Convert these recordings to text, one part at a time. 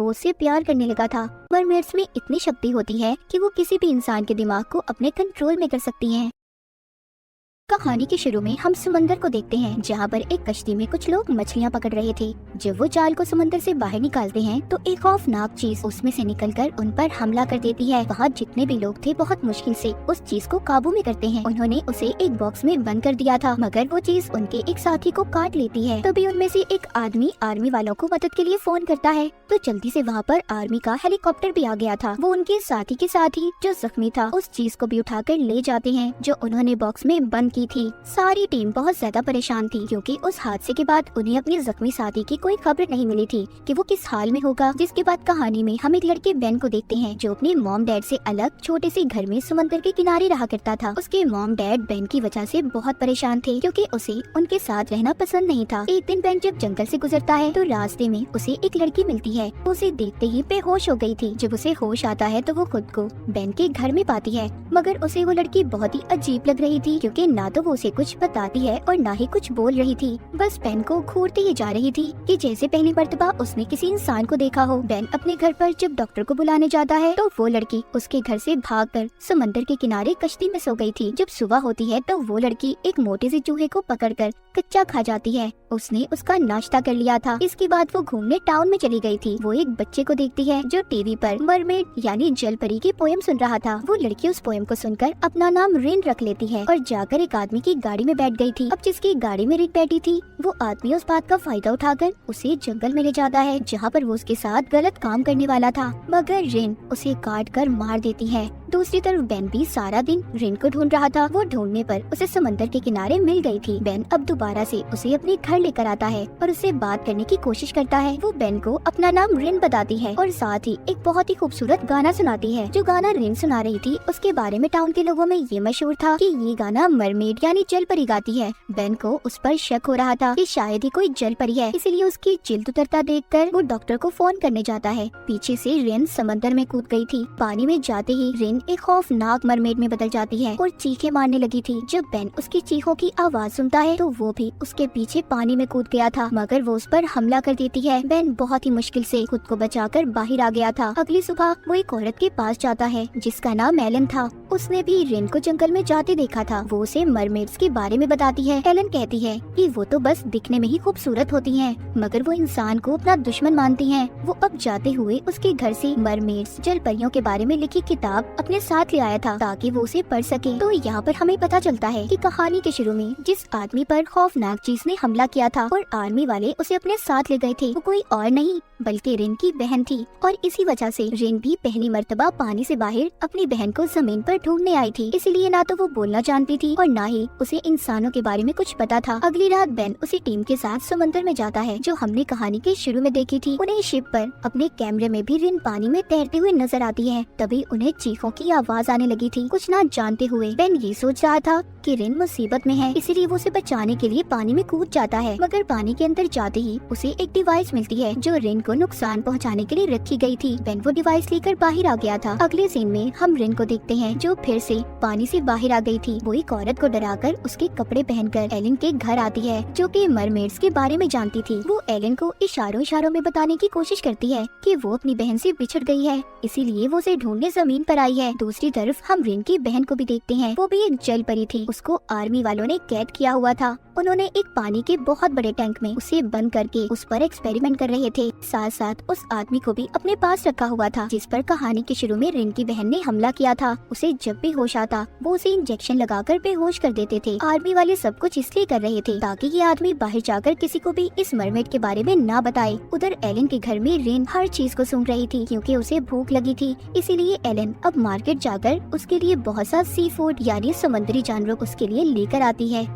वो उससे प्यार करने लगा था। मरमेड्स में इतनी शक्ति होती है कि वो किसी भी इंसान के दिमाग को अपने कंट्रोल में कर सकती हैं। कहानी के शुरू में हम समंदर को देखते हैं, जहाँ पर एक कश्ती में कुछ लोग मछलियाँ पकड़ रहे थे। जब वो जाल को समंदर से बाहर निकालते हैं तो एक खौफनाक चीज उसमें से निकलकर उन पर हमला कर देती है। वहाँ जितने भी लोग थे बहुत मुश्किल से उस चीज को काबू में करते हैं। उन्होंने उसे एक बॉक्स में बंद कर दिया था, मगर वो चीज उनके एक साथी को काट लेती है। तभी उनमें से एक आदमी आर्मी वालों को मदद के लिए फोन करता है, तो जल्दी से वहाँ पर आर्मी का हेलीकॉप्टर भी आ गया था। वो उनके साथी के साथ ही जो जख्मी था उस चीज को भी उठाकर ले जाते हैं जो उन्होंने बॉक्स में बंद की थी। सारी टीम बहुत ज्यादा परेशान थी, क्योंकि उस हादसे के बाद उन्हें अपने जख्मी साथी की कोई खबर नहीं मिली थी कि वो किस हाल में होगा। जिसके बाद कहानी में हम एक लड़के बेन को देखते हैं, जो अपने मॉम डैड से अलग छोटे से घर में समंदर के किनारे रहा करता था। उसके मॉम डैड बेन की वजह से बहुत परेशान थे, क्योंकि उसे उनके साथ रहना पसंद नहीं था। एक दिन बेन जब जंगल से गुजरता है तो रास्ते में उसे एक लड़की मिलती है। उसे देखते ही बेहोश हो गई थी। जब उसे होश आता है तो वो खुद को बेन के घर में पाती है, मगर उसे वो लड़की बहुत ही अजीब लग रही थी, क्योंकि ना तो वो उसे कुछ बताती है और ना ही कुछ बोल रही थी। बस बेन को घूरती ही जा रही थी कि जैसे पहली मर्तबा उसने किसी इंसान को देखा हो। बेन अपने घर पर जब डॉक्टर को बुलाने जाता है तो वो लड़की उसके घर से भागकर समंदर के किनारे कश्ती में सो गई थी। जब सुबह होती है तो वो लड़की एक मोटे से चूहे को पकड़कर कच्चा खा जाती है। उसने उसका नाश्ता कर लिया था। इसके बाद वो घूमने टाउन में चली गई थी। वो एक बच्चे को देखती है जो टीवी पर मरमेड यानी जल परी की पोएम सुन रहा था। वो लड़की उस पोएम को सुनकर अपना नाम रिन रख लेती है और जाकर एक आदमी की गाड़ी में बैठ गई थी। अब जिसकी गाड़ी में रिन बैठी थी वो आदमी उस बात का फायदा उठाकर उसे जंगल में ले जाता है, जहाँ पर वो उसके साथ गलत काम करने वाला था, मगर रिन उसे काट कर मार देती है। दूसरी तरफ बेन भी सारा दिन रिन को ढूंढ रहा था। वो ढूंढने पर उसे समंदर के किनारे मिल गई थी। बेन अब दोबारा से उसे अपने घर लेकर आता है और उससे बात करने की कोशिश करता है। वो बेन को अपना नाम रिन बताती है और साथ ही एक बहुत ही खूबसूरत गाना सुनाती है। जो गाना रिन सुना रही थी उसके बारे में टाउन के लोगों में ये मशहूर था कि ये गाना मरमेड यानी जल परी गाती है। बेन को उस पर शक हो रहा था कि शायद ही कोई जल परी है, इसलिए उसकी जिल्द उतरता देखकर वो डॉक्टर को फोन करने जाता है। पीछे से रिन समंदर में कूद गई थी। पानी में जाते ही रिन एक खौफनाक मरमेड में बदल जाती है और चीखें मारने लगी थी। जब बेन उसकी चीखों की आवाज सुनता है तो वो भी उसके पीछे पानी में कूद गया था, मगर वो उस पर हमला कर देती है। बेन बहुत ही मुश्किल से खुद को बचाकर बाहर आ गया था। अगली सुबह वो एक औरत के पास जाता है जिसका नाम एलन था। उसने भी रिन को जंगल में जाते देखा था। वो उसे मरमेड्स के बारे में बताती है। एलन कहती है कि वो तो बस दिखने में ही खूबसूरत होती हैं, मगर वो इंसान को अपना दुश्मन मानती हैं। वो अब जाते हुए उसके घर से मरमेड्स जल परियों के बारे में लिखी किताब अपने साथ ले आया था ताकि वो उसे पढ़ सके। तो यहाँ पर हमें पता चलता है कि कहानी के शुरू में जिस आदमी पर खौफनाक चीज ने हमला किया था और आर्मी वाले उसे अपने साथ ले गए थे, वो कोई और नहीं बल्कि रिन की बहन थी। और इसी वजह से रिन भी पहली मर्तबा पानी से बाहर अपनी बहन को जमीन पर ढूंढने आई थी। इसलिए ना तो वो बोलना जानती थी और ना ही उसे इंसानों के बारे में कुछ पता था। अगली रात बेन उसी टीम के साथ समंदर में जाता है जो हमने कहानी के शुरू में देखी थी। उन्हें शिप पर अपने कैमरे में भी रिन पानी में तैरते हुए नजर आती है। तभी उन्हें चीखों की आवाज आने लगी थी। कुछ ना जानते हुए बेन ये सोच रहा था कि रिन मुसीबत में है, इसीलिए वो उसे बचाने के लिए पानी में कूद जाता है। मगर पानी के अंदर जाते ही उसे एक डिवाइस मिलती है जो रिन को नुकसान पहुंचाने के लिए रखी गई थी। बेन वो डिवाइस लेकर बाहर आ गया था। अगले सीन में हम रिन को देखते हैं जो फिर से पानी से बाहर आ गई थी। वो एक औरत को डराकर उसके कपड़े पहनकर एलन के घर आती है जो कि मरमेड्स के बारे में जानती थी। वो एलन को इशारों इशारों में बताने की कोशिश करती है कि वो अपनी बहन से बिछड़ गई है, इसीलिए वो उसे ढूंढने जमीन पर आई है। दूसरी तरफ हम रिन की बहन को भी देखते हैं। वो भी एक जल परी थी। उसको आर्मी वालों ने कैद किया हुआ था। उन्होंने एक पानी के बहुत बड़े टैंक में उसे बंद करके उस पर एक्सपेरिमेंट कर रहे थे। साथ साथ उस आदमी को भी अपने पास रखा हुआ था जिस पर कहानी के शुरू में रिन की बहन ने हमला किया था। उसे जब भी होश आता वो उसे इंजेक्शन लगाकर बेहोश कर देते थे। आर्मी वाले सब कुछ इसलिए कर रहे थे ताकि ये आदमी बाहर जाकर किसी को भी इस मरमेड के बारे में ना बताए। उधर एलन के घर में रिन हर चीज को सूंघ रही थी क्योंकि उसे भूख लगी थी। इसीलिए एलन अब मार्केट जाकर उसके लिए बहुत सा सी फूड यानी समुद्री जानवर उसके लिए लेकर आती है।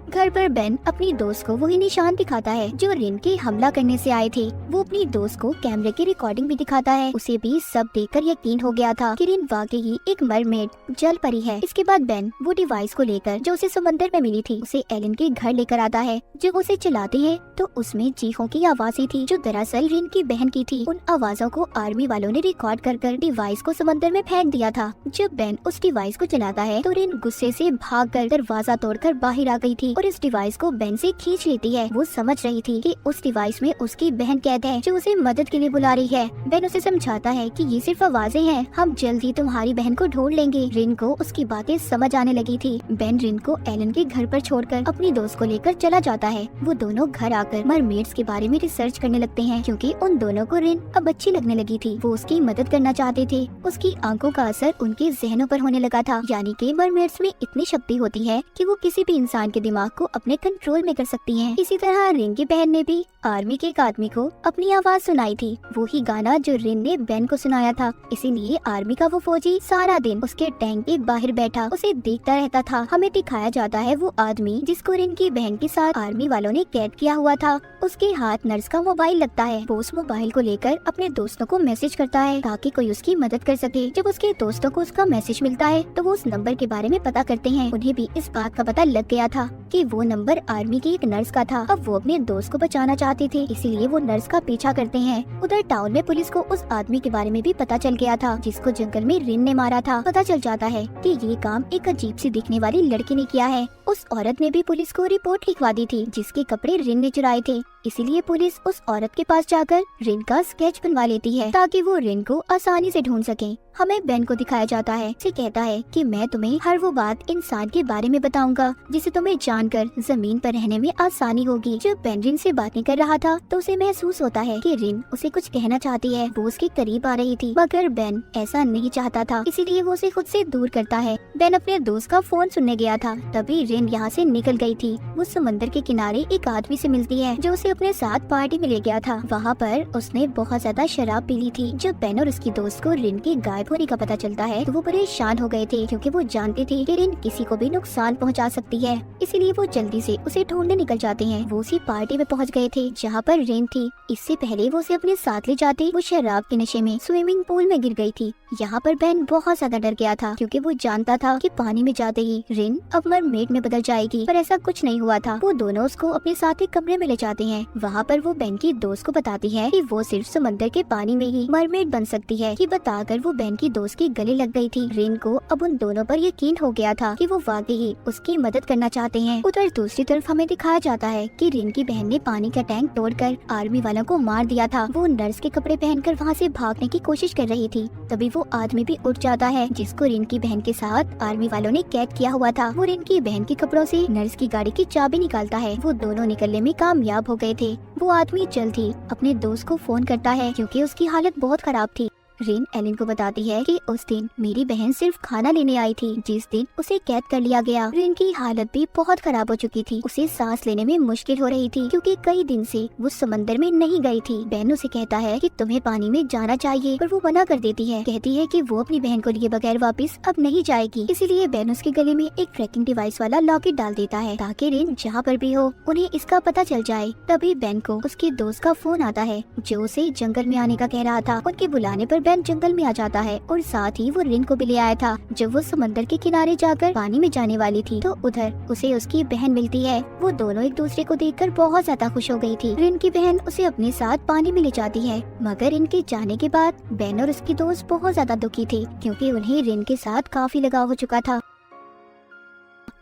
घर पर बेन अपनी दोस्त को वही निशान दिखाता है जो रिन के हमला करने से आए थे। वो अपनी दोस्त को कैमरे की रिकॉर्डिंग भी दिखाता है। उसे भी सब देखकर यकीन हो गया था कि रिन वाकई ही एक मरमेड जल परी है। इसके बाद बेन वो डिवाइस को लेकर जो उसे समंदर में मिली थी उसे एलन के घर लेकर आता है। जब उसे चलाते हैं तो उसमें चीखों की आवाजें थी जो दरअसल रिन की बहन की थी। उन आवाजों को आर्मी वालों ने रिकॉर्ड कर डिवाइस को समंदर में फेंक दिया था। जब बेन उस डिवाइस को चलाता है तो रिन गुस्से से भागकर दरवाजा तोड़कर बाहर आ गई थी और इस डिवाइस को बेन से खींच लेती है। वो समझ रही थी कि उस डिवाइस में उसकी बहन कैद है जो उसे मदद के लिए बुला रही है। बेन उसे समझाता है कि ये सिर्फ आवाजें हैं, हम जल्द ही तुम्हारी बहन को ढूंढ लेंगे। रिन को उसकी बातें समझ आने लगी थी। बेन रिन को एलन के घर पर छोड़कर अपनी दोस्त को लेकर चला जाता है। वो दोनों घर आकर मरमेड्स के बारे में रिसर्च करने लगते हैं क्योंकि उन दोनों को रिन अब अच्छी लगने लगी थी। वो उसकी मदद करना चाहते थे। उसकी आंखों का असर उनके जहनों पर होने लगा था, यानी कि मरमेड्स में इतनी शक्ति होती है कि वो किसी भी इंसान के दिमाग को अपने कंट्रोल में कर सकती हैं। इसी तरह रिन की बहन ने भी आर्मी के एक आदमी को अपनी आवाज सुनाई थी, वो ही गाना जो रिन ने बेन को सुनाया था। इसीलिए आर्मी का वो फौजी सारा दिन उसके टैंक के बाहर बैठा उसे देखता रहता था। हमें दिखाया जाता है वो आदमी जिसको रिन की बहन के साथ आर्मी वालों ने कैद किया हुआ था। उसके हाथ नर्स का मोबाइल लगता है। वो उस मोबाइल को लेकर अपने दोस्तों को मैसेज करता है ताकि कोई उसकी मदद कर सके। जब उसके दोस्तों को उसका मैसेज मिलता है तो वो उस नंबर के बारे में पता करते हैं। उन्हें भी इस बात का पता लग गया था कि वो नंबर आर्मी की एक नर्स का था। अब वो अपने दोस्त को बचाना चाहते थे, इसीलिए वो नर्स का पीछा करते हैं। उधर टाउन में पुलिस को उस आदमी के बारे में भी पता चल गया था जिसको जंगल में रिन ने मारा था। पता चल जाता है कि ये काम एक अजीब सी दिखने वाली लड़की ने किया है। उस औरत ने भी पुलिस को रिपोर्ट लिखवा दी थी जिसके कपड़े रिन ने चुराए थे। इसीलिए पुलिस उस औरत के पास जाकर रिन का स्केच बनवा लेती है ताकि वो रिन को आसानी से ढूंढ सके। हमें बेन को दिखाया जाता है। उसे कहता है कि मैं तुम्हें हर वो बात इंसान के बारे में बताऊंगा जिसे तुम्हें जानकर जमीन पर रहने में आसानी होगी। जब बेन रिन से बातें कर रहा था तो उसे महसूस होता है कि रिन उसे कुछ कहना चाहती है। वो उसके करीब आ रही थी मगर बेन ऐसा नहीं चाहता था, इसीलिए वो उसे खुद से दूर करता है। बेन अपने दोस्त का फोन सुनने गया था, तभी रिन यहाँ से निकल गई थी। वो समंदर के किनारे एक आदमी से मिलती है जो उसे अपने साथ पार्टी में ले गया था। वहाँ पर उसने बहुत ज्यादा शराब पी ली थी। जब बेन और उसकी दोस्त को रिन के गायब होने का पता चलता है तो वो परेशान हो गए थे क्योंकि वो जानते थे कि रिन किसी को भी नुकसान पहुंचा सकती है। इसीलिए वो जल्दी से उसे ढूंढने निकल जाते हैं। वो उसी पार्टी में पहुंच गए थे जहाँ पर रिन थी। इससे पहले वो उसे अपने साथ ले जाते वो शराब के नशे में स्विमिंग पूल में गिर गई थी। यहाँ पर बेन बहुत ज्यादा डर गया था क्योंकि वो जानता था कि पानी में जाते ही रिन अब मरमेड में बदल जाएगी, पर ऐसा कुछ नहीं हुआ था। वो दोनों उसको अपने साथ एक कमरे में ले जाते हैं। वहाँ पर वो बेन की दोस्त को बताती है कि वो सिर्फ समंदर के पानी में ही मरमेड बन सकती है। ये बताकर वो बेन की दोस्त के गले लग गई थी। रिन को अब उन दोनों पर यकीन हो गया था कि वो वाकई ही उसकी मदद करना चाहते हैं। उधर दूसरी तरफ हमें दिखाया जाता है कि रिन की बहन ने पानी का टैंक तोड़कर आर्मी वालों को मार दिया था। वो नर्स के कपड़े पहनकर वहाँ से भागने की कोशिश कर रही थी, तभी वो आदमी भी उठ जाता है जिसको रिन की बहन के साथ आर्मी वालों ने कैद किया हुआ था। वो रिन की बहन के कपड़ों से नर्स की गाड़ी की चाबी निकालता है। वो दोनों निकलने में कामयाब हो गए थे। वो आदमी जल्द ही अपने दोस्त को फोन करता है क्योंकि उसकी हालत बहुत खराब थी। रिन एलन को बताती है कि उस दिन मेरी बहन सिर्फ खाना लेने आई थी जिस दिन उसे कैद कर लिया गया। रिन की हालत भी बहुत खराब हो चुकी थी। उसे सांस लेने में मुश्किल हो रही थी क्योंकि कई दिन से वो समंदर में नहीं गई थी। बेन उसे कहता है कि तुम्हें पानी में जाना चाहिए, पर वो मना कर देती है। कहती है कि वो अपनी बहन को लिए बगैर वापस अब नहीं जाएगी। इसीलिए बेन उसके गले में एक ट्रैकिंग डिवाइस वाला लॉकेट डाल देता है ताकि रिन जहाँ पर भी हो उन्हें इसका पता चल जाए। तभी बेन को उसके दोस्त का फोन आता है जो उसे जंगल में आने का कह रहा था। उनके बुलाने पर बेन जंगल में आ जाता है और साथ ही वो रिन को भी ले आया था। जब वो समंदर के किनारे जाकर पानी में जाने वाली थी तो उधर उसे उसकी बहन मिलती है। वो दोनों एक दूसरे को देखकर बहुत ज्यादा खुश हो गई थी। रिन की बहन उसे अपने साथ पानी में ले जाती है, मगर इनके जाने के बाद बेन और उसकी दोस्त बहुत ज्यादा दुखी थे क्योंकि उन्हें रिन के साथ काफी लगाव हो चुका था।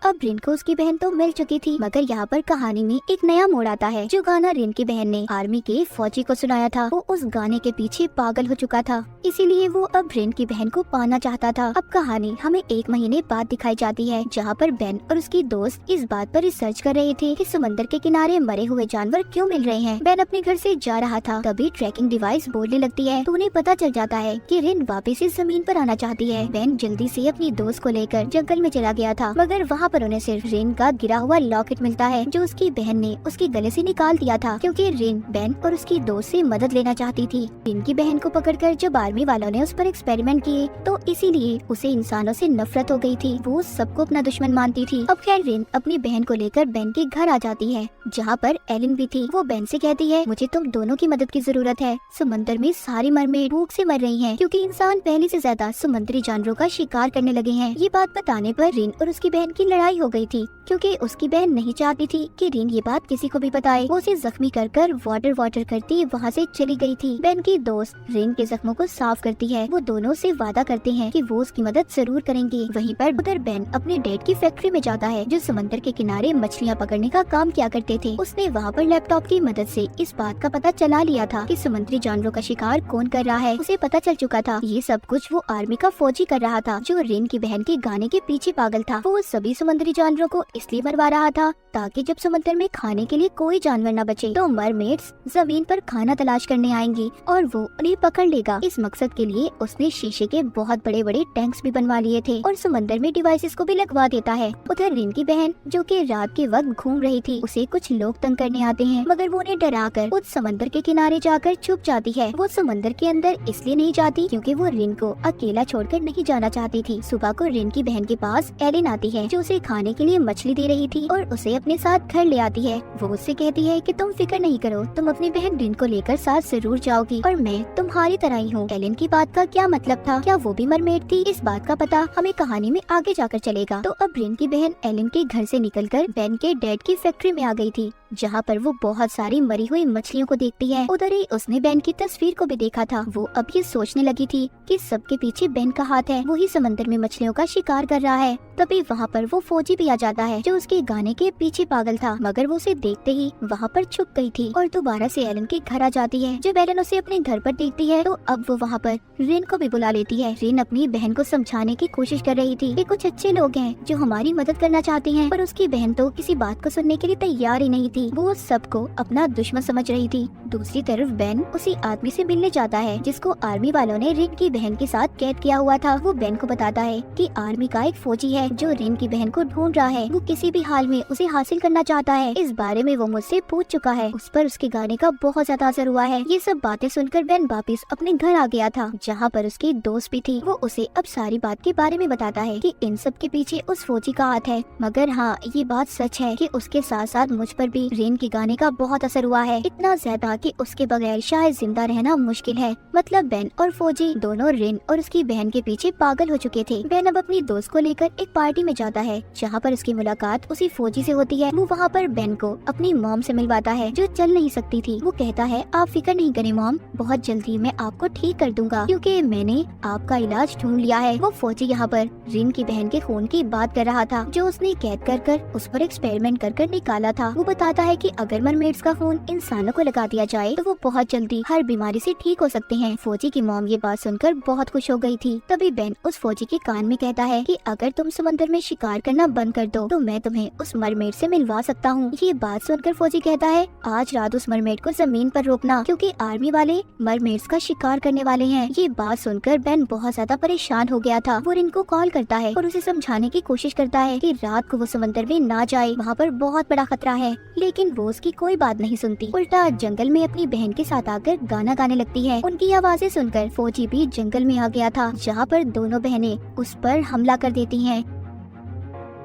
अब रिन को उसकी बहन तो मिल चुकी थी, मगर यहाँ पर कहानी में एक नया मोड़ आता है। जो गाना रिन की बहन ने आर्मी के फौजी को सुनाया था वो उस गाने के पीछे पागल हो चुका था, इसीलिए वो अब रिन की बहन को पाना चाहता था। अब कहानी हमें 1 महीने बाद दिखाई जाती है जहाँ पर बेन और उसकी दोस्त इस बात पर रिसर्च कर रहे थे कि समंदर के किनारे मरे हुए जानवर क्यों मिल रहे हैं। बेन अपने घर से जा रहा था, तभी ट्रैकिंग डिवाइस बोलने लगती है तो उन्हें पता चल जाता है कि रिन वापस इस जमीन पर आना चाहती है। बेन जल्दी से अपनी दोस्त को लेकर जंगल में चला गया था, मगर वहाँ पर उन्हें सिर्फ रिन का गिरा हुआ लॉकेट मिलता है जो उसकी बहन ने उसके गले से निकाल दिया था क्योंकि रिन बेन और उसकी दोस्त से मदद लेना चाहती थी। रिन की बहन को पकड़कर जब आर्मी वालों ने उस पर एक्सपेरिमेंट किए तो इसीलिए उसे इंसानों से नफरत हो गई थी। वो सबको अपना दुश्मन मानती थी। अब खैर रिन अपनी बहन को लेकर बेन के घर आ जाती है जहाँ पर एलन भी थी। वो बेन से कहती है मुझे तुम दोनों की मदद की जरूरत है। समंदर में सारी मरमेड भूख से मर रही हैं क्योंकि इंसान पहले से ज्यादा समुद्री जानवरों का शिकार करने लगे हैं। ये बात बताने पर रिन और उसकी बहन की लड़ाई लड़ाई हो गई थी क्योंकि उसकी बहन नहीं चाहती थी कि रिन ये बात किसी को भी बताए। वो उसे जख्मी कर वाटर करती वहाँ से चली गई थी। बेन की दोस्त रिन के जख्मों को साफ करती है। वो दोनों से वादा करते हैं कि वो उसकी मदद जरूर करेंगे। वहीं पर उधर बेन अपने डैड की फैक्ट्री में जाता है जो समंदर के किनारे मछलियाँ पकड़ने का काम किया करते थे। उसने वहाँ पर लैपटॉप की मदद से इस बात का पता चला लिया था कि समुद्री जानवरों का शिकार कौन कर रहा है। उसे पता चल चुका था ये सब कुछ वो आर्मी का फौजी कर रहा था जो रिन की बहन के गाने के पीछे पागल था। वो सभी समुद्री जानवरों को इसलिए मरवा रहा था ताकि जब समुद्र में खाने के लिए कोई जानवर न बचे तो मरमेड्स जमीन पर खाना तलाश करने आएंगी और वो उन्हें पकड़ लेगा। इस मकसद के लिए उसने शीशे के बहुत बड़े बड़े टैंक्स भी बनवा लिए थे और समंदर में डिवाइसेस को भी लगवा देता है। उधर रिन की बहन जो कि रात के वक्त घूम रही थी उसे कुछ लोग तंग करने आते हैं मगर वो उन्हें डराकर उस समंदर के किनारे जाकर छुप जाती है। वो समंदर के अंदर इसलिए नहीं जाती क्योंकि वो रिन को अकेला छोड़कर नहीं जाना चाहती थी। सुबह को रिन की बहन के पास एलिन आती है जो उसे खाने के लिए मछली दे रही थी और उसे अपने साथ घर ले आती है। वो उससे कहती है कि तुम फिक्र नहीं करो, तुम अपनी बहन रिन को लेकर साथ जरूर जाओगी और मैं तुम्हारी तरह ही हूँ। एलिन की बात का क्या मतलब था? क्या वो भी मरमेड थी? इस बात का पता हमें कहानी में आगे जाकर चलेगा। तो अब रिन की बहन एलिन के घर से निकलकर बेन के डैड की फैक्ट्री में आ गई थी जहाँ पर वो बहुत सारी मरी हुई मछलियों को देखती है। उधर ही उसने बेन की तस्वीर को भी देखा था। वो अब ये सोचने लगी थी कि सबके पीछे बेन का हाथ है, वो ही समंदर में मछलियों का शिकार कर रहा है। तभी वहाँ पर वो फौजी भी आ जाता है जो उसके गाने के पीछे पागल था मगर वो उसे देखते ही वहाँ पर छुप गई थी और दोबारा से एलन के घर आ जाती है। जब एलन उसे अपने घर पर देखती है तो अब वो वहाँ पर रिन को भी बुला लेती है। रिन अपनी बहन को समझाने की कोशिश कर रही थी कि कुछ अच्छे लोग हैं जो हमारी मदद करना चाहते हैं, पर उसकी बहन तो किसी बात को सुनने के लिए तैयार ही नहीं थी। वो सबको अपना दुश्मन समझ रही थी। दूसरी तरफ बेन उसी आदमी से मिलने जाता है जिसको आर्मी वालों ने रिन की बहन के साथ कैद किया हुआ था। वो बेन को बताता है कि आर्मी का एक फौजी है जो रिन की बहन को ढूंढ रहा है। वो किसी भी हाल में उसे हासिल करना चाहता है। इस बारे में वो मुझसे पूछ चुका है। उस पर उसके गाने का बहुत ज्यादा असर हुआ है। ये सब बातें सुनकर बेन वापिस अपने घर आ गया था जहाँ पर उसकी दोस्त भी थी। वो उसे अब सारी बात के बारे में बताता है कि इन सब के पीछे उस फौजी का हाथ है, मगर हाँ ये बात सच है कि उसके साथ साथ मुझ पर भी रिन के गाने का बहुत असर हुआ है, इतना ज्यादा कि उसके बगैर शायद जिंदा रहना मुश्किल है। मतलब बेन और फौजी दोनों रिन और उसकी बहन के पीछे पागल हो चुके थे। बेन अब अपनी दोस्त को लेकर एक पार्टी में जाता है जहाँ पर उसकी मुलाकात उसी फौजी से होती है। वो वहाँ पर बेन को अपनी मॉम से मिलवाता है जो चल नहीं सकती थी। वो कहता है आप फिक्र नहीं करें मॉम, बहुत जल्दी मैं आपको ठीक कर दूंगा क्योंकि मैंने आपका इलाज ढूंढ लिया है। वो फौजी यहाँ पर रिन की बहन के खून की बात कर रहा था जो उसने कैद कर उस पर एक्सपेरिमेंट कर निकाला था। वो बताता है कि अगर मरमेड्स का खून इंसानों को लगा दिया जाए तो वो बहुत जल्दी हर बीमारी से ठीक हो सकते हैं। फौजी की मॉम ये बात सुनकर बहुत खुश हो गई थी। तभी बेन उस फौजी के कान में कहता है कि अगर तुम समंदर में शिकार करना बंद कर दो तो मैं तुम्हें उस मरमेड से मिलवा सकता हूँ। ये बात सुनकर फौजी कहता है आज रात उस मरमेड को जमीन पर रोकना क्योंकि आर्मी वाले मरमेड्स का शिकार करने वाले हैं। ये बात सुनकर बेन बहुत ज्यादा परेशान हो गया था। वो रिन को कॉल करता है और उसे समझाने की कोशिश करता है कि रात को वो समंदर में ना जाए, वहाँ पर बहुत बड़ा खतरा है, लेकिन वो उसकी कोई बात नहीं सुनती। उल्टा जंगल में अपनी बहन के साथ आकर गाना गाने लगती है। उनकी आवाजें सुनकर फौजी भी जंगल में आ गया था जहाँ पर दोनों बहनें उस पर हमला कर देती हैं।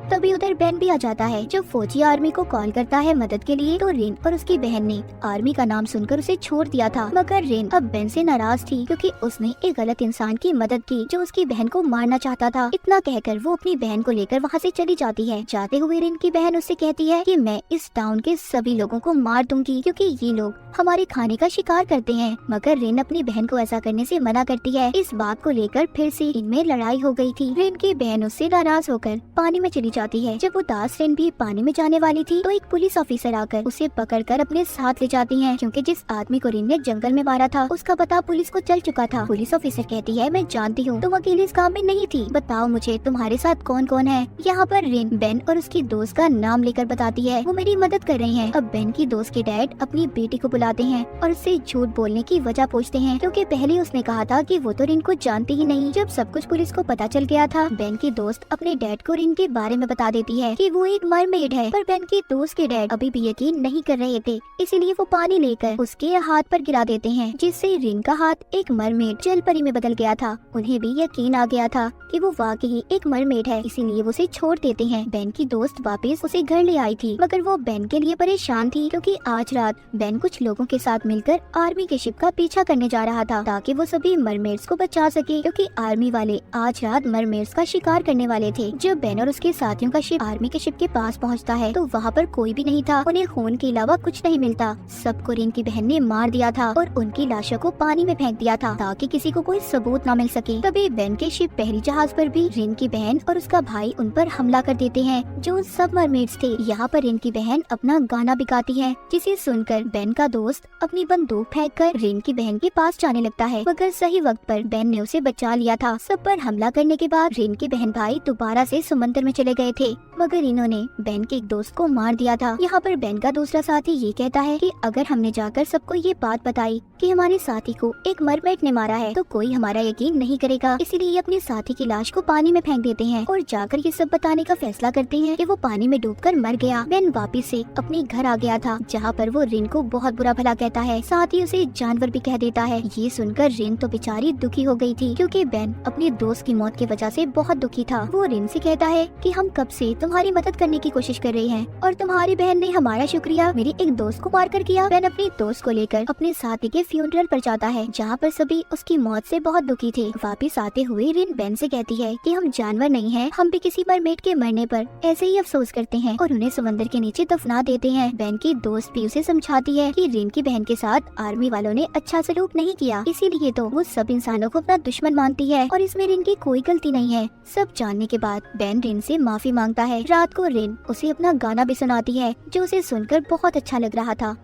तभी उधर बेन भी आ जाता है। जब फौजी आर्मी को कॉल करता है मदद के लिए तो रिन और उसकी बहन ने आर्मी का नाम सुनकर उसे छोड़ दिया था, मगर रिन अब बेन से नाराज थी क्योंकि उसने एक गलत इंसान की मदद की जो उसकी बहन को मारना चाहता था। इतना कहकर वो अपनी बहन को लेकर वहाँ से चली जाती है। जाते हुए रिन की बहन उससे कहती है कि मैं इस टाउन के सभी लोगों को मार दूंगी क्योंकि ये लोग हमारे खाने का शिकार करते हैं, मगर रिन अपनी बहन को ऐसा करने से मना करती है। इस बात को लेकर फिर से इनमें लड़ाई हो गई थी। रिन की बहन उससे नाराज होकर पानी में चली जाती है। जब वो दास रिन भी पानी में जाने वाली थी तो एक पुलिस ऑफिसर आकर उसे पकड़कर अपने साथ ले जाती हैं क्योंकि जिस आदमी को रिन ने जंगल में मारा था उसका पता पुलिस को चल चुका था। पुलिस ऑफिसर कहती है मैं जानती हूँ तुम अकेले इस काम में नहीं थी, बताओ मुझे तुम्हारे साथ कौन कौन है। यहाँ पर रिन बेन और उसकी दोस्त का नाम लेकर बताती है वो मेरी मदद कर रही है। अब बेन की दोस्त के डैड अपनी बेटी को बुलाते हैं और उससे झूठ बोलने की वजह पूछते हैं क्योंकि पहले उसने कहा था कि वो तो रिन को जानती ही नहीं। जब सब कुछ पुलिस को पता चल गया था बेन की दोस्त अपने डैड को रिन के बारे में बता देती है कि वो एक मरमेड है, पर बेन की दोस्त के डैड अभी भी यकीन नहीं कर रहे थे, इसीलिए वो पानी लेकर उसके हाथ पर गिरा देते हैं जिससे रिन का हाथ एक मरमेड जल परी में बदल गया था। उन्हें भी यकीन आ गया था कि वो वाकई एक मरमेड है, इसीलिए वो उसे छोड़ देते हैं। बेन की दोस्त वापस उसे घर ले आई थी मगर वो बेन के लिए परेशान थी क्योंकि आज रात बेन कुछ लोगों के साथ मिलकर आर्मी के शिप का पीछा करने जा रहा था ताकि वो सभी मरमेड्स को बचा सके क्योंकि आर्मी वाले आज रात मरमेड्स का शिकार करने वाले थे। जब बेन और उसके साथ साथियों का शिप आर्मी के शिप के पास पहुंचता है तो वहाँ पर कोई भी नहीं था। उन्हें खून के अलावा कुछ नहीं मिलता। सबको रिन की बहन ने मार दिया था और उनकी लाशों को पानी में फेंक दिया था ताकि किसी को कोई सबूत न मिल सके। तभी बेन के शिप पहली जहाज पर भी रिन की बहन और उसका भाई उन पर हमला कर देते हैं जो सब मरमेड्स थे। यहाँ पर रिन की बहन अपना गाना भी गाती है जिसे सुनकर बेन का दोस्त अपनी बंदूक फेंककर रिन की बहन के पास जाने लगता है, मगर सही वक्त पर बेन ने उसे बचा लिया था। सब पर हमला करने के बाद रिन के बहन भाई दोबारा से समंदर में चले गए थे, मगर इन्होंने बेन के एक दोस्त को मार दिया था। यहाँ पर बेन का दूसरा साथी ये कहता है कि अगर हमने जाकर सबको ये बात बताई कि हमारे साथी को एक मरमेड ने मारा है तो कोई हमारा यकीन नहीं करेगा, इसीलिए ये अपने साथी की लाश को पानी में फेंक देते हैं और जाकर ये सब बताने का फैसला करते हैं कि वो पानी में डूबकर मर गया। बेन वापिस से अपने घर आ गया था जहाँ पर वो रिन को बहुत बुरा भला कहता है, साथ ही उसे जानवर भी कह देता है। ये सुनकर रिन तो बेचारी दुखी हो गई थी क्योंकि बेन अपने दोस्त की मौत की वजह से बहुत दुखी था। वो रिन से कहता है कि हम कब से तुम्हारी मदद करने की कोशिश कर रहे हैं और तुम्हारी बहन ने हमारा शुक्रिया मेरे एक दोस्त को मार कर किया। बेन अपने दोस्त को लेकर अपने साथी के फ्यूनरल पर जाता है जहाँ पर सभी उसकी मौत से बहुत दुखी थे। वापिस आते हुए रिन बेन से कहती है कि हम जानवर नहीं हैं, हम भी किसी मरमेड के मरने पर ऐसे ही अफसोस करते हैं और उन्हें समंदर के नीचे दफना देते हैं। बेन की दोस्त भी उसे समझाती है कि रिन की बहन के साथ आर्मी वालों ने अच्छा सलूक नहीं किया, इसीलिए तो वो सब इंसानों को अपना दुश्मन मानती है और इसमें रिन की कोई गलती नहीं है। सब जानने के बाद बेन रिन से माफी मांगता है। रात को रिन उसे अपना गाना भी सुनाती है जो उसे सुनकर बहुत अच्छा लग रहा था।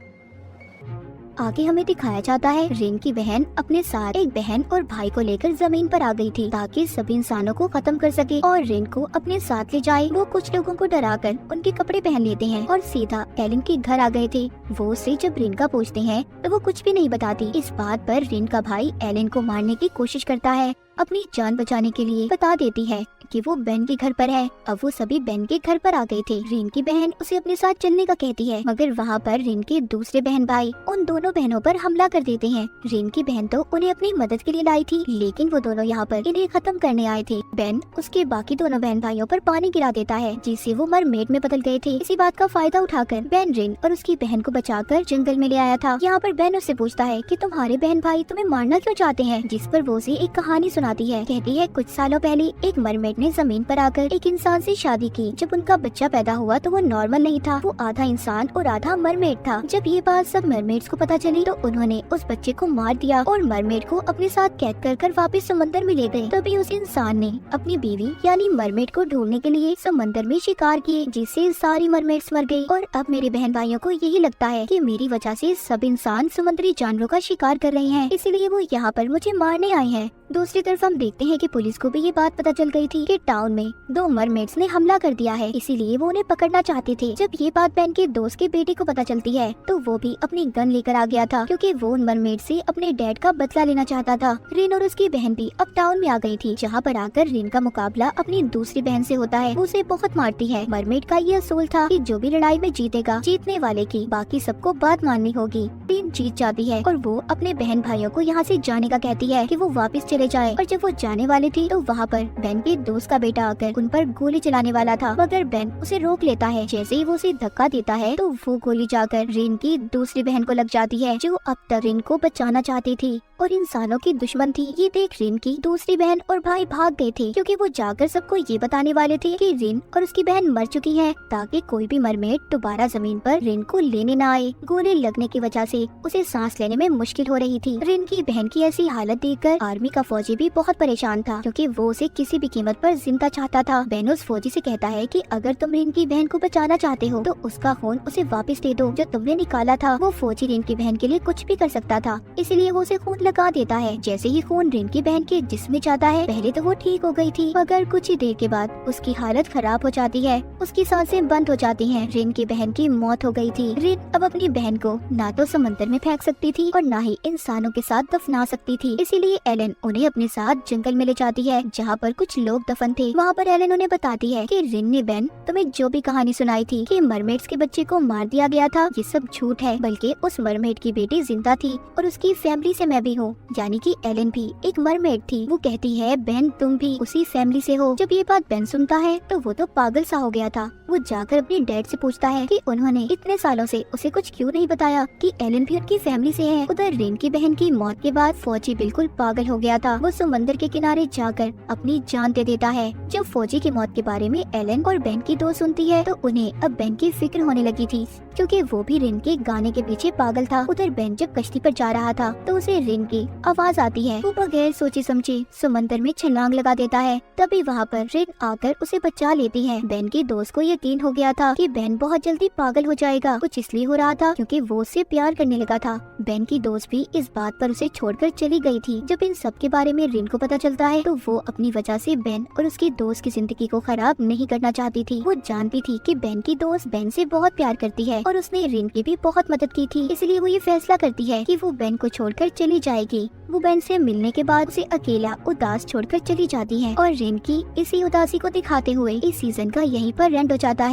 आगे हमें दिखाया जाता है रिन की बहन अपने साथ एक बहन और भाई को लेकर जमीन पर आ गई थी ताकि सभी इंसानों को खत्म कर सके और रिन को अपने साथ ले जाए। वो कुछ लोगों को डराकर उनके कपड़े पहन लेते हैं और सीधा एलन के घर आ गए थे। वो उससे जब रिन का पूछते हैं तो वो कुछ भी नहीं बताती। इस बात पर रिन का भाई एलन को मारने की कोशिश करता है, अपनी जान बचाने के लिए बता देती है कि वो बेन के घर पर है। अब वो सभी बेन के घर पर आ गए थे। रिन की बहन उसे अपने साथ चलने का कहती है, मगर वहाँ पर रिन के दूसरे बहन भाई उन दोनों बहनों पर हमला कर देते हैं। रिन की बहन तो उन्हें अपनी मदद के लिए लाई थी, लेकिन वो दोनों यहाँ पर इन्हें खत्म करने आए थे। बेन उसके बाकी दोनों बहन भाइयों पर पानी गिरा देता है जिससे वो मरमेड में बदल गए थे। इसी बात का फायदा उठाकर बेन रिन और उसकी बहन को बचाकर जंगल में ले आया था। यहाँ पर बेन उससे पूछता है कि तुम्हारे बहन भाई तुम्हें मारना क्यों चाहते हैं, जिस पर वो उसे एक कहानी सुनाती है। कहती है कुछ सालों पहले एक मरमेड ने जमीन पर आकर एक इंसान से शादी की। जब उनका बच्चा पैदा हुआ तो वो नॉर्मल नहीं था, वो आधा इंसान और आधा मरमेड था। जब ये बात सब मरमेड्स को पता चली तो उन्होंने उस बच्चे को मार दिया और मरमेड को अपने साथ कैद कर वापस समंदर में ले गए। तभी उस इंसान ने अपनी बीवी यानी मरमेड को ढूंढने के लिए समंदर में शिकार किए, जिससे सारी मरमेड्स मर गई। और अब मेरे बहन भाइयों को यही लगता है कि मेरी वजह से सब इंसान समुद्री जानवरों का शिकार कर रहे हैं, इसीलिए वो यहाँ पर मुझे मारने आए हैं। दूसरी तरफ हम देखते हैं कि पुलिस को भी ये बात पता चल गई थी कि टाउन में दो मरमेड्स ने हमला कर दिया है, इसीलिए वो उन्हें पकड़ना चाहते थे। जब ये बात बेन के दोस्त के बेटे को पता चलती है तो वो भी अपनी गन लेकर आ गया था क्योंकि वो उन मरमेड से अपने डैड का बदला लेना चाहता था। रिन और उसकी बहन भी अब टाउन में आ गई थी, जहाँ पर आकर रिन का मुकाबला अपनी दूसरी बहन से होता है। वो उसे बहुत मारती है। मरमेड का ये असूल था कि जो भी लड़ाई में जीतेगा जीतने वाले की बाकी सबको बात माननी होगी। रिन जीत जाती है और वो अपने बहन भाइयों को यहाँ से जाने का कहती है कि वो वापस चले जाए। और जब वो जाने वाली थी तो वहाँ पर बेन के दोस्त का बेटा आकर उन पर गोली चलाने वाला था, मगर बेन उसे रोक लेता है। जैसे ही वो उसे धक्का देता है तो वो गोली जाकर रिन की दूसरी बहन को लग जाती है जो अब तक रिन को बचाना चाहती थी और इंसानों की दुश्मन थी। ये देख रिन की दूसरी बहन और भाई भाग गए थे क्योंकि वो जाकर सबको ये बताने वाले थे कि रिन और उसकी बहन मर चुकी है, ताकि कोई भी मरमेड दोबारा जमीन पर रिन को लेने न आए। गोली लगने की वजह से उसे सांस लेने में मुश्किल हो रही थी। रिन की बहन की ऐसी हालत देखकर आर्मी का फौजी भी बहुत परेशान था क्योंकि वो उसे किसी भी कीमत पर जिंदा चाहता था। बेन उस फौजी से कहता है कि अगर तुम रिन की बहन को बचाना चाहते हो तो उसका खून उसे वापस दे दो जो तुमने निकाला था। वो फौजी रिन की बहन के लिए कुछ भी कर सकता था, इसलिए वो उसे खून लगा देता है। जैसे ही खून रिन की बहन के जिस्म में जाता है, पहले तो वो ठीक हो गई थी, मगर कुछ ही देर के बाद उसकी हालत खराब हो जाती है, उसकी सांसें बंद हो जाती हैं। रिन की बहन की मौत हो गई थी। रिन अब अपनी बहन को ना तो समंदर में फेंक सकती थी और ना ही इंसानों के साथ दफना सकती थी, इसीलिए एलन उन्हें अपने साथ जंगल में ले जाती है जहाँ पर कुछ लोग दफन थे। वहाँ पर एलन उन्हें बताती है कि रिन ने बेन तुम्हें जो भी कहानी सुनाई थी कि मरमेड्स के बच्चे को मार दिया गया था, ये सब झूठ है, बल्कि उस मरमेड की बेटी जिंदा थी और उसकी फैमिली से मैं भी हूँ, यानी कि एलन भी एक मरमेड थी। वो कहती है बेन तुम भी उसी फैमिली से हो। जब ये बात बेन सुनता है तो वो तो पागल सा हो गया था। वो जाकर अपने डैड से पूछता है कि उन्होंने इतने सालों से उसे कुछ क्यों नहीं बताया कि एलन भी उनकी फैमिली से है। उधर रिन की बहन की मौत के बाद फौजी बिल्कुल पागल हो गया था। वो समंदर के किनारे जाकर अपनी जान दे देता देता है। जब फौजी की मौत के बारे में एलन और बेन की दोस्त सुनती है तो उन्हें अब बेन की फिक्र होने लगी थी, क्योंकि वो भी रिन के गाने के पीछे पागल था। उधर बेन जब कश्ती पर जा रहा था तो उसे रिन की आवाज आती है। वो बगैर सोचे समझे समंदर में छलांग लगा देता है। तभी वहाँ पर रिन आकर उसे बचा लेती है। बेन की दोस्त को यकीन हो गया था कि बेन बहुत जल्दी पागल हो जाएगा। कुछ इसलिए हो रहा था क्योंकि वो उससे प्यार करने लगा था। बेन की दोस्त भी इस बात पर उसे छोड़कर चली गई थी। जब इन सब के बारे में रिन को पता चलता है तो वो अपनी वजह से बेन और उसकी दोस्त की जिंदगी को खराब नहीं करना चाहती थी। वो जानती थी कि बेन की दोस्त बेन से बहुत प्यार करती है और उसने रिन की भी बहुत मदद की थी, इसलिए वो ये फैसला करती है कि वो बेन को छोड़कर चली जाएगी। वो बेन से मिलने के बाद उसे अकेला उदास छोड़कर चली जाती है और रिन की इसी उदासी को दिखाते हुए इस सीजन का यहीं पर एंड हो जाता है।